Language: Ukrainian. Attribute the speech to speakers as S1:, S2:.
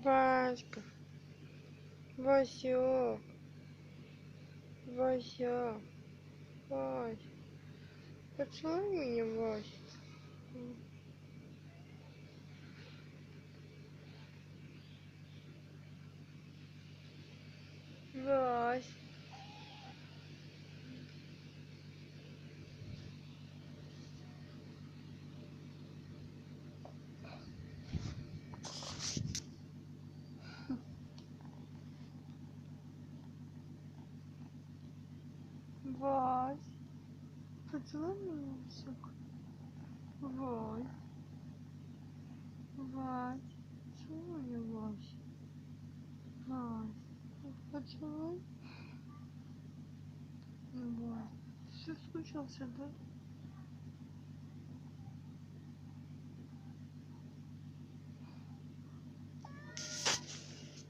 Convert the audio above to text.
S1: Васька, Васек, Вася, Вась, поцелуй меня, Вась. Вась. Вась. Поцелуй меня, Васек. Вась. Вась. Поцелуй меня, Вась. Вась. Поцелуй. Вась. Ты соскучился, да?